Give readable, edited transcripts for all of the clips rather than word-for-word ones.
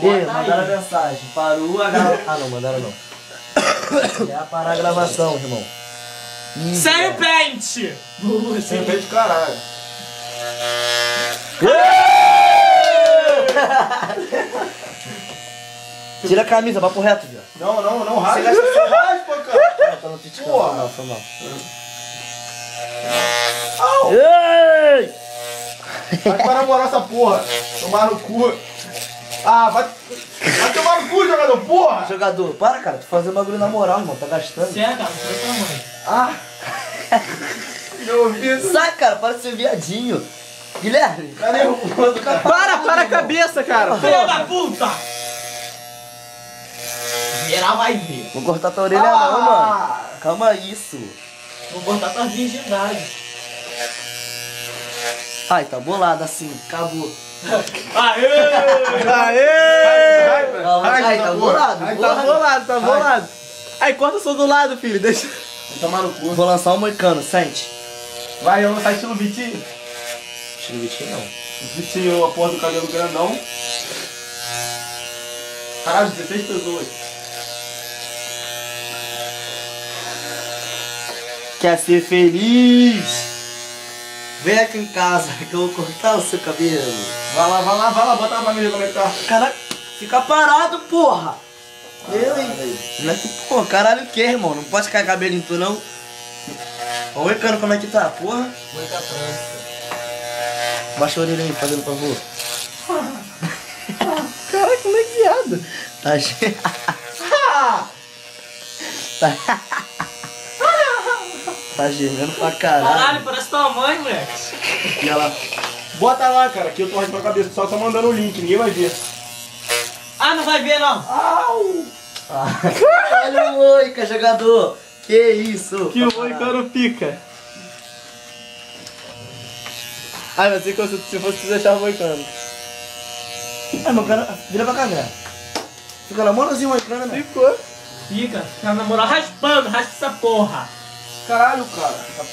Ei, mandaram mensagem. Parou a gravação. Ah, não, mandaram não. Já parar a gravação, irmão. Sem o pente! Sem pente, caralho. Tira a camisa, papo reto, viu? Não, raspa. Você gasta seu Raspa, cara. Não, tá no criticando. Porra. Não, foi mal. Au. Ei! Vai pra namorar essa porra. Tomar no cu. Ah, vai tomar no cu, jogador, porra. Jogador, para, cara. Tu fazendo bagulho na moral, irmão. Tá gastando. Certo, cara, foi pra mãe. Ah. Meu ouvido. Sai, cara. Para de ser viadinho. Guilherme. Tá nervoso, cara. Para a cabeça, cara. Filha da puta! Geral vai ver. Vou cortar tua orelha não, mano. Calma isso. Vou cortar tua virgindade. Ai, tá bolado assim. Acabou. Aê! Aê! Ai, tá bolado. Tá bolado. Aí, corta só do lado, filho. Deixa. Vai tomar no cu. Vou lançar um moicano, sente. Vai, eu sai estilo Vitinho. Estilo Vitinho não. Vitinho, a porra do cabelo grandão. Caralho, 16 pessoas. Quer ser feliz? Vem aqui em casa que eu vou cortar o seu cabelo. Vai lá, bota lá pra mim ver como é que tá. Caralho, fica parado, porra. Eu, hein? Não é que, porra, caralho o que, irmão? Não pode cair cabelo em tu, não? Ó o Ecano, como é que tá, porra? Muita trança. Baixa a orelha aí, fazendo favor. Caraca, como é que viado? Tá cheio. Tá... Tá gemendo pra caralho. Caralho, parece tua mãe, moleque. E ela... Bota lá, cara, que eu tô raspando a cabeça. Só tô mandando o link, ninguém vai ver. Ah, não vai ver não. Au! Olha o Moica, jogador. Que isso? Que o moicano pica. Ai, mas se fosse tu deixar o moicano. Ai, meu cara, vira pra cá, velho. Fica na mãozinha o Moicano, né? Ficou. Fica na moral raspando, raspa essa porra. Caralho, cara. Tá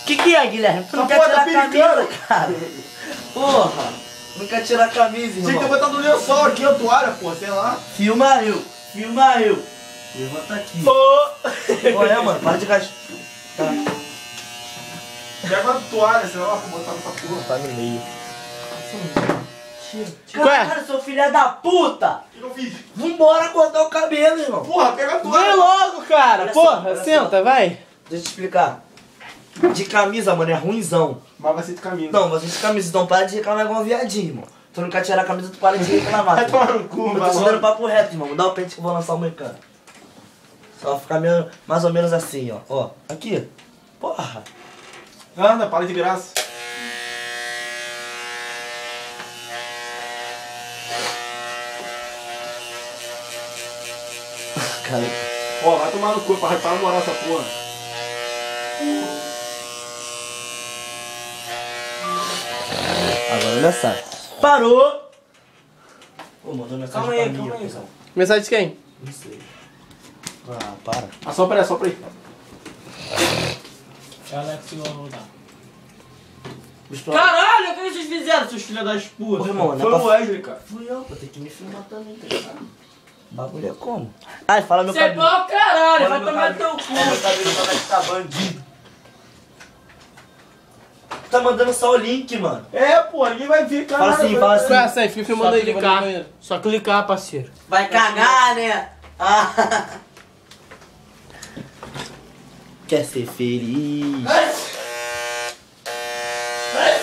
Que é, Guilherme? Tu não Essa quer porra tirar tá a camisa, picando. cara? Porra! Não quer tirar a camisa, Tinha que irmão. ter botado o lençol aqui, a toalha, pô, sei lá. Filma eu. Levanta aqui. Olha, mano, para de gastar. Tá. Pega a toalha, sei lá, pra botar nessa porra. Tá no meio. Qual é? Caralho, seu filho da puta! O que eu fiz? Vambora cortar o cabelo, irmão. Porra, pega a toalha. Vai logo, cara. Olha só, Porra, olha senta, só. vai. Deixa eu te explicar. De camisa, mano, é ruimzão. Mas vai ser de caminho. Não, você de camisa, então para de reclamar igual um viadinho, irmão. Tu não quer tirar a camisa, tu para de reclamar. Vai tomar no cu, Eu vai tô te dando logo. papo reto, irmão. Dá o pente que eu vou lançar o moicano. Só ficar meio, mais ou menos assim, ó. Ó, aqui. Porra. Anda, para de graça. Cara. Ó, vai tomar no cu, para namorar essa porra. Agora olha só. Parou! Pô, mandou mensagem Calma pra aí, mim, calma aí. cuzão. Mensagem de quem? Não sei. Ah, para. Assopra aí. Alex, eu vou voltar. Bicho, Caralho, o que vocês fizeram, seus filhos das Pô, putas? irmão, Foi não o é pra... Wesley, cara. Fui eu, vou ter que me filmar também, tá ligado? O bagulho é como? Ai, fala meu Você é cabelo. pau caralho, Olha vai meu tomar cabelo. teu Olha meu cu. cabelo, como é que tá bandido. Tá mandando só o link, mano. É, pô, ninguém vai ver, cara. Fala assim, fala assim. Qual é essa aí? Fica filmando aí. clicar. banheiro. Só clicar, parceiro. Vai cagar, né? Ah. Quer ser feliz? Vai, vai.